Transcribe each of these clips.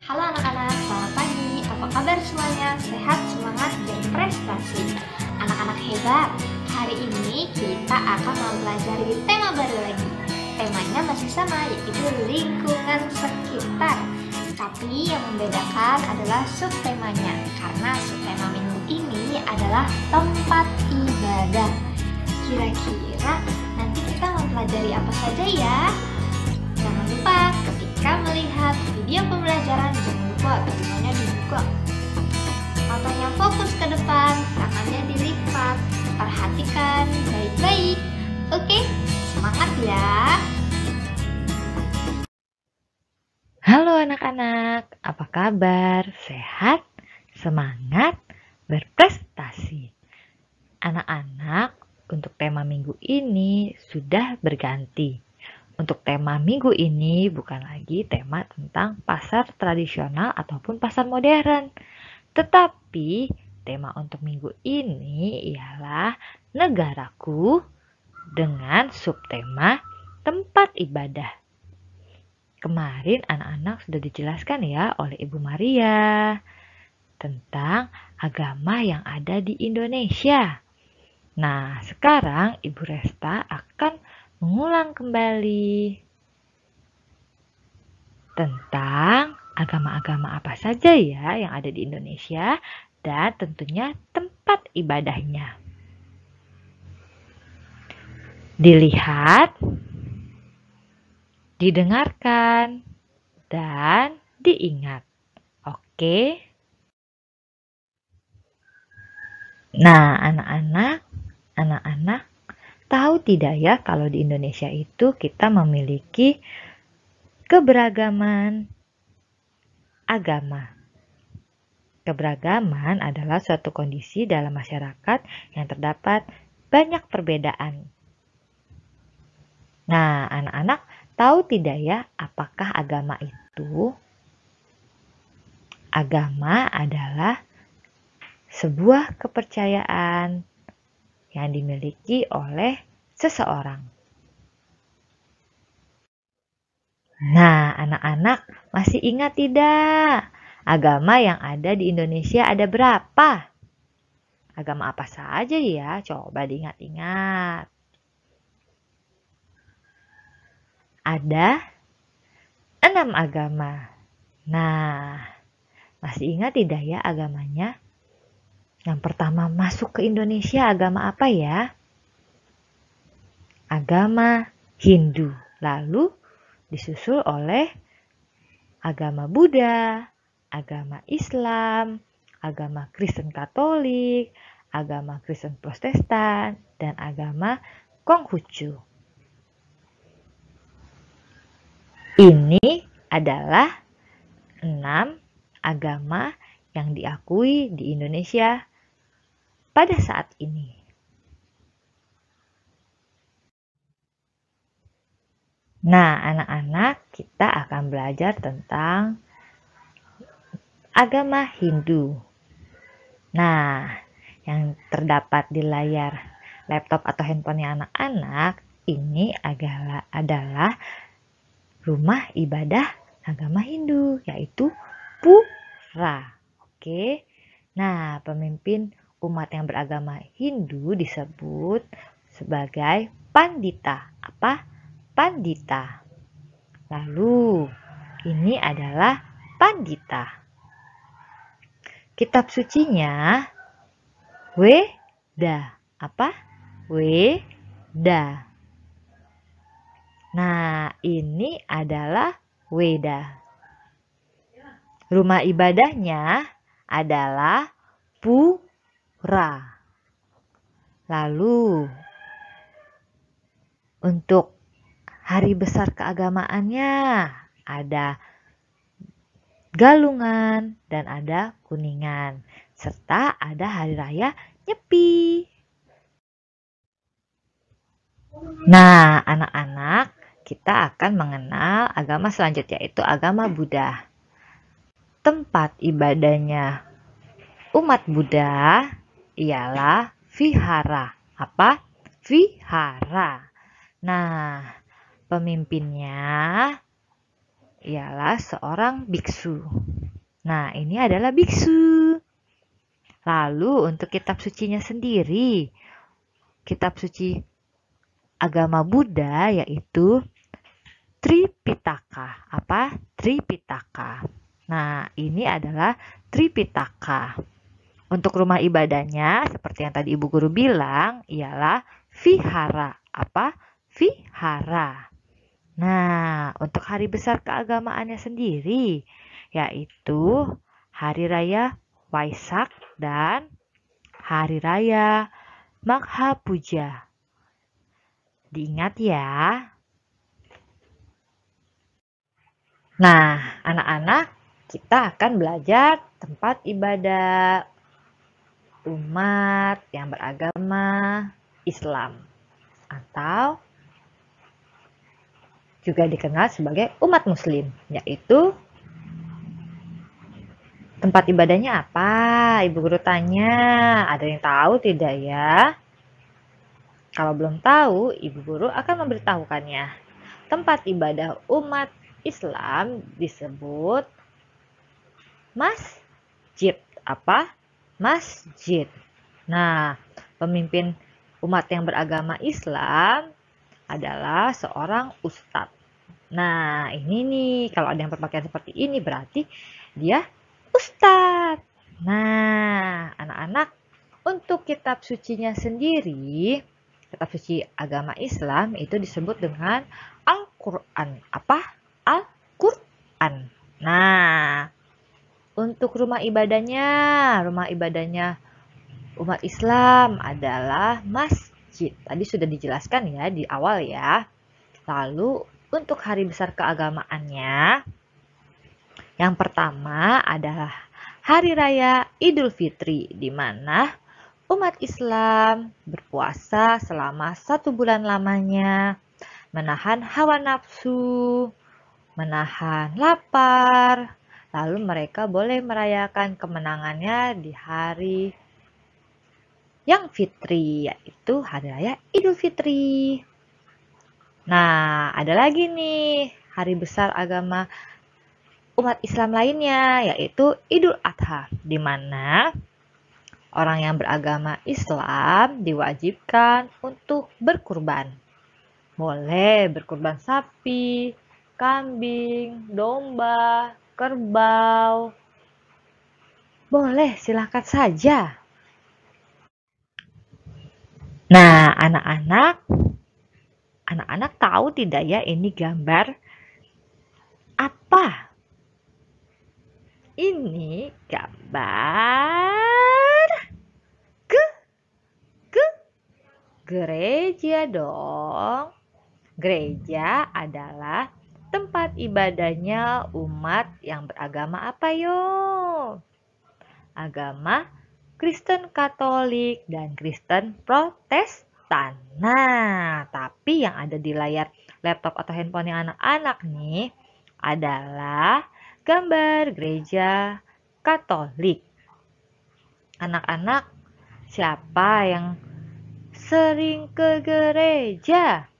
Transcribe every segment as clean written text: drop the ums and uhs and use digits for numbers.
Halo anak-anak, selamat pagi. Apa kabar semuanya? Sehat, semangat, berprestasi. Anak-anak hebat, hari ini kita akan mempelajari tema baru lagi. Temanya masih sama, yaitu lingkungan sekitar. Tapi yang membedakan adalah subtemanya, karena subtema minggu ini adalah tempat ibadah. Kira-kira nanti kita mempelajari apa saja ya? Jangan lupa ketika melihat video pembelajaran, jangan lupa telinga dibuka, matanya fokus ke depan, tangannya dilipat, perhatikan baik-baik. Oke, semangat ya. Halo anak-anak, apa kabar? Sehat, semangat, berprestasi. Anak-anak, untuk tema minggu ini sudah berganti. Untuk tema minggu ini bukan lagi tema tentang pasar tradisional ataupun pasar modern. Tetapi tema untuk minggu ini ialah negaraku dengan subtema tempat ibadah. Kemarin anak-anak sudah dijelaskan ya oleh Ibu Maria tentang agama yang ada di Indonesia. Nah, sekarang Ibu Resta akan mengulang kembali tentang agama-agama apa saja ya yang ada di Indonesia dan tentunya tempat ibadahnya. Dilihat, didengarkan, dan diingat. Oke? Nah, anak-anak, tahu tidak ya kalau di Indonesia itu kita memiliki keberagaman agama. Keberagaman adalah suatu kondisi dalam masyarakat yang terdapat banyak perbedaan. Nah, anak-anak tahu tidak ya apakah agama itu? Agama adalah sebuah kepercayaan yang dimiliki oleh seseorang. Nah, anak-anak masih ingat tidak? Agama yang ada di Indonesia ada berapa? Agama apa saja ya? Coba diingat-ingat. Ada 6 agama. Nah, masih ingat tidak ya agamanya? Yang pertama masuk ke Indonesia agama apa ya? Agama Hindu. Lalu disusul oleh agama Buddha, agama Islam, agama Kristen Katolik, agama Kristen Protestan, dan agama Konghucu. Ini adalah 6 agama yang diakui di Indonesia pada saat ini. Nah, anak-anak, kita akan belajar tentang agama Hindu. Nah, yang terdapat di layar laptop atau handphonenya anak-anak ini adalah rumah ibadah agama Hindu, yaitu Pura. Oke. Nah, pemimpin umat yang beragama Hindu disebut sebagai pandita. Apa? Pandita. Lalu, ini adalah pandita. Kitab sucinya Weda. Apa? Weda. Nah, ini adalah Weda. Rumah ibadahnya adalah Pura. Lalu, untuk hari besar keagamaannya ada Galungan dan ada Kuningan, serta ada hari raya Nyepi. Nah, anak-anak, kita akan mengenal agama selanjutnya, yaitu agama Buddha. Tempat ibadahnya umat Buddha ialah vihara. Apa? Vihara. Nah, pemimpinnya ialah seorang biksu. Nah, ini adalah biksu. Lalu untuk kitab sucinya sendiri, kitab suci agama Buddha yaitu Tripitaka. Apa? Tripitaka. Nah, ini adalah Tripitaka. Untuk rumah ibadahnya, seperti yang tadi Ibu Guru bilang, ialah vihara. Apa? Vihara. Nah, untuk hari besar keagamaannya sendiri, yaitu Hari Raya Waisak dan Hari Raya Magha Puja. Diingat ya. Nah, anak-anak, kita akan belajar tempat ibadah umat yang beragama Islam atau juga dikenal sebagai umat muslim, yaitu tempat ibadahnya apa? Ibu Guru tanya, ada yang tahu tidak ya? Kalau belum tahu, Ibu Guru akan memberitahukannya. Tempat ibadah umat Islam disebut masjid. Apa? Masjid. Nah, pemimpin umat yang beragama Islam adalah seorang ustadz. Nah, ini nih, kalau ada yang berpakaian seperti ini berarti dia ustadz. Nah, anak-anak, untuk kitab sucinya sendiri, kitab suci agama Islam itu disebut dengan Al-Quran. Apa? Al-Quran. Nah, untuk rumah ibadahnya umat Islam adalah masjid. Tadi sudah dijelaskan ya di awal ya. Lalu untuk hari besar keagamaannya, yang pertama adalah Hari Raya Idul Fitri, di mana umat Islam berpuasa selama 1 bulan lamanya, menahan hawa nafsu, menahan lapar, lalu mereka boleh merayakan kemenangannya di hari yang fitri, yaitu Hari Raya Idul Fitri. Nah, ada lagi nih hari besar agama umat Islam lainnya, yaitu Idul Adha, di mana orang yang beragama Islam diwajibkan untuk berkurban. Boleh berkurban sapi, kambing, domba, kerbau. Boleh, silakan saja. Nah, anak-anak tahu tidak ya ini gambar apa? Ini gambar gereja dong. Gereja adalah tempat ibadahnya umat yang beragama apa yo? Agama Kristen Katolik dan Kristen Protestan. Nah, tapi yang ada di layar laptop atau handphone anak-anak nih adalah gambar gereja Katolik. Anak-anak, siapa yang sering ke gereja?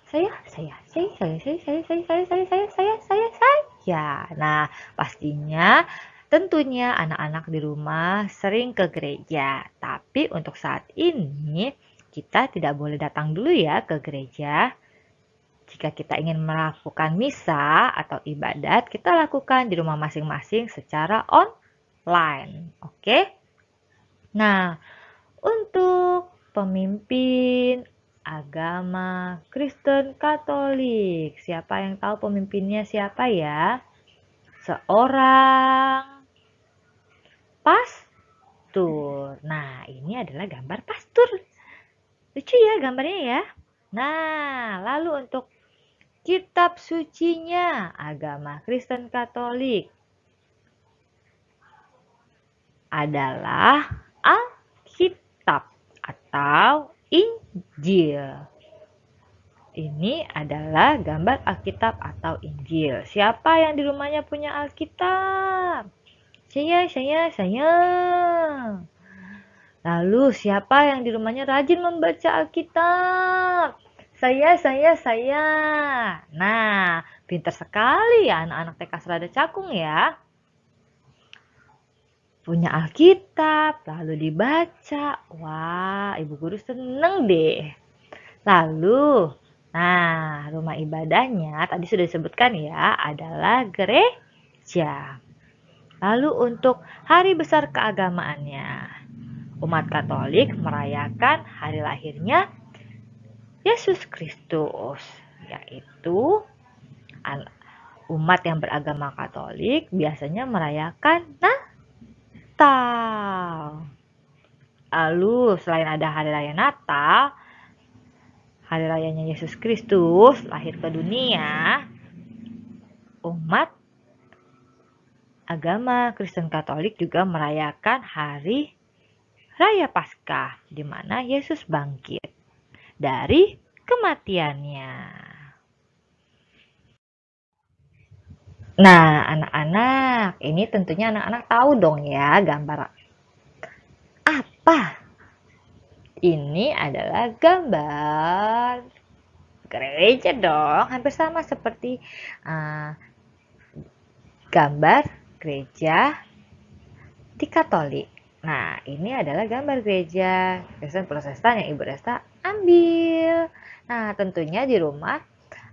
Saya. Nah, pastinya tentunya anak-anak di rumah sering ke gereja. Tapi untuk saat ini kita tidak boleh datang dulu ya ke gereja. Jika kita ingin melakukan misa atau ibadat, kita lakukan di rumah masing-masing secara online. Oke? Nah, untuk pemimpin agama Kristen Katolik, siapa yang tahu pemimpinnya siapa ya? Seorang pastor. Nah, ini adalah gambar pastor. Lucu ya gambarnya ya. Nah, lalu untuk kitab sucinya agama Kristen Katolik adalah Alkitab atau Injil. Ini adalah gambar Alkitab atau Injil. Siapa yang di rumahnya punya Alkitab? Saya. Lalu siapa yang di rumahnya rajin membaca Alkitab? Saya. Nah, Pinter sekali ya anak-anak TK Selada Cakung ya. Punya Alkitab, lalu dibaca. Wah, Ibu Guru seneng deh. Lalu, nah rumah ibadahnya tadi sudah disebutkan ya, adalah gereja. Lalu untuk hari besar keagamaannya, umat Katolik merayakan hari lahirnya Yesus Kristus, yaitu umat yang beragama Katolik biasanya merayakan Natal. Lalu selain ada hari raya Natal, hari rayanya Yesus Kristus lahir ke dunia, umat agama Kristen Katolik juga merayakan hari raya Paskah, di mana Yesus bangkit dari kematiannya. Nah, anak-anak, ini tentunya anak-anak tahu dong ya gambar apa? Ini adalah gambar gereja dong, hampir sama seperti gambar gereja di Katolik. Nah, ini adalah gambar gereja Kristen Protestan yang Ibu Resta ambil. Nah, tentunya di rumah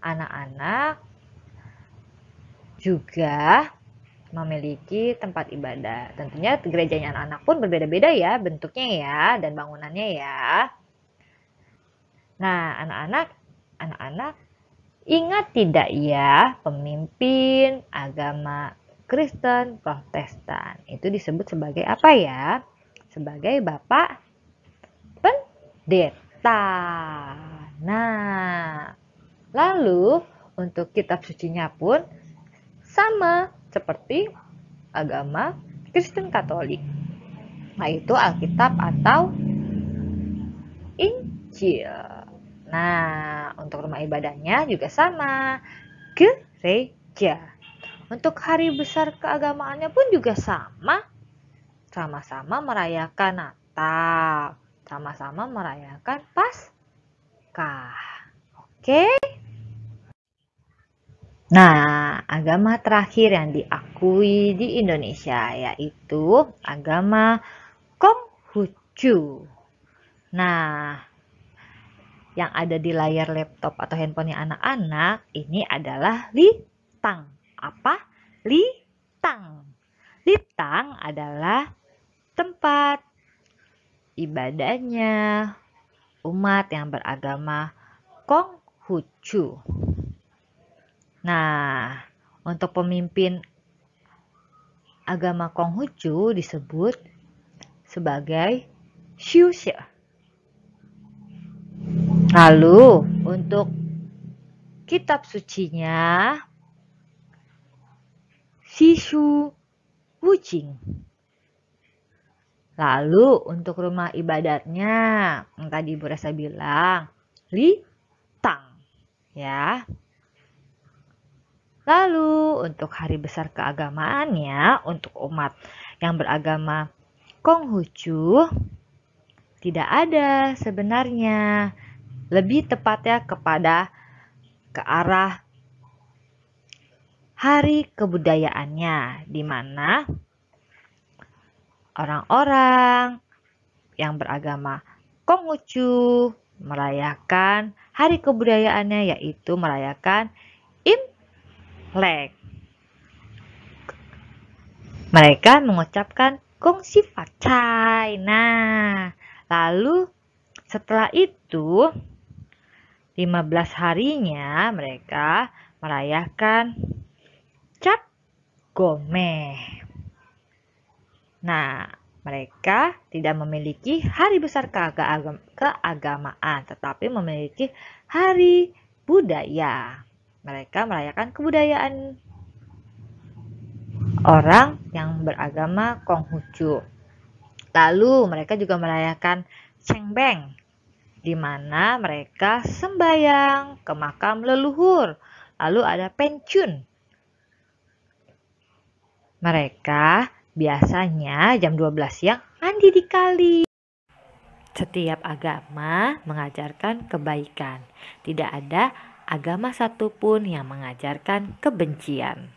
anak-anak juga memiliki tempat ibadah. Tentunya gerejanya anak-anak pun berbeda-beda ya bentuknya ya dan bangunannya ya. Nah, anak-anak ingat tidak ya pemimpin agama Kristen Protestan? Itu disebut sebagai apa ya? Sebagai Bapak Pendeta. Nah, lalu untuk kitab sucinya pun sama seperti agama Kristen Katolik, yaitu Alkitab atau Injil. Nah, untuk rumah ibadahnya juga sama, gereja. Untuk hari besar keagamaannya pun juga sama-sama merayakan Natal, sama-sama merayakan Paskah. Oke? Nah, agama terakhir yang diakui di Indonesia yaitu agama Konghucu. Nah, yang ada di layar laptop atau handphonenya anak-anak ini adalah Litang. Apa? Litang. Litang adalah tempat ibadahnya umat yang beragama Konghucu. Nah, untuk pemimpin agama Konghucu disebut sebagai Xiuxie. Lalu, untuk kitab sucinya Sishu Wujing. Lalu, untuk rumah ibadatnya yang tadi Ibu Resa bilang Litang, ya. Lalu untuk hari besar keagamaannya untuk umat yang beragama Konghucu tidak ada sebenarnya. Lebih tepatnya ke arah hari kebudayaannya, di mana orang-orang yang beragama Konghucu merayakan hari kebudayaannya, yaitu merayakan Imlek. Mereka mengucapkan Gongxi Facai. Nah, lalu setelah itu 15 harinya mereka merayakan Cap Gomeh. Nah, mereka tidak memiliki hari besar keagamaan, tetapi memiliki hari budaya. Mereka merayakan kebudayaan orang yang beragama Konghucu. Lalu mereka juga merayakan Cengbeng, di mana mereka sembahyang ke makam leluhur. Lalu ada Pencun. Mereka biasanya jam 12 siang mandi di kali. Setiap agama mengajarkan kebaikan. Tidak ada agama satupun yang mengajarkan kebencian.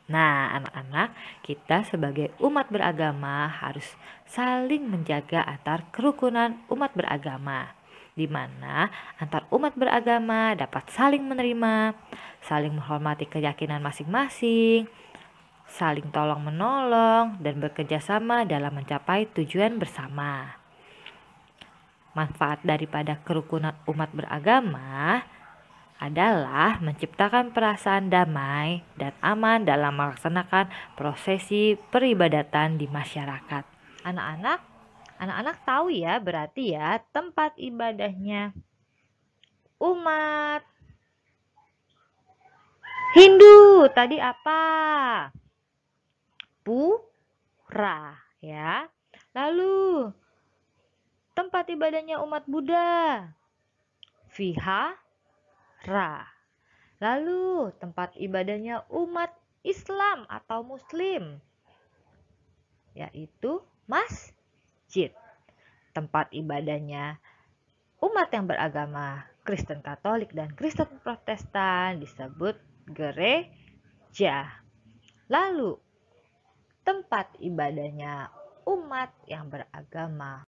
Nah, anak-anak, kita sebagai umat beragama harus saling menjaga antar kerukunan umat beragama, di mana antar umat beragama dapat saling menerima, saling menghormati keyakinan masing-masing, saling tolong-menolong, dan bekerja sama dalam mencapai tujuan bersama. Manfaat daripada kerukunan umat beragama adalah menciptakan perasaan damai dan aman dalam melaksanakan prosesi peribadatan di masyarakat. Anak-anak tahu ya, berarti ya tempat ibadahnya umat Hindu tadi apa? Pura ya. Lalu tempat ibadahnya umat Buddha Vihara. Lalu tempat ibadahnya umat Islam atau Muslim yaitu masjid. Tempat ibadahnya umat yang beragama Kristen Katolik dan Kristen Protestan disebut gereja. Lalu tempat ibadahnya umat yang beragama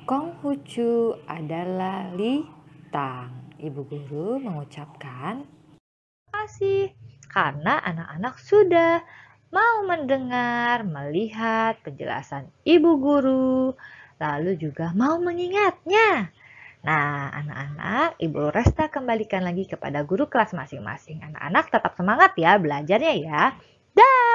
Konghucu adalah Litang. Ibu guru mengucapkan terima kasih karena anak-anak sudah mau mendengar, melihat penjelasan ibu guru, lalu juga mau mengingatnya. Nah, anak-anak, Ibu Resta kembalikan lagi kepada guru kelas masing-masing. Anak-anak tetap semangat ya belajarnya ya. Dah.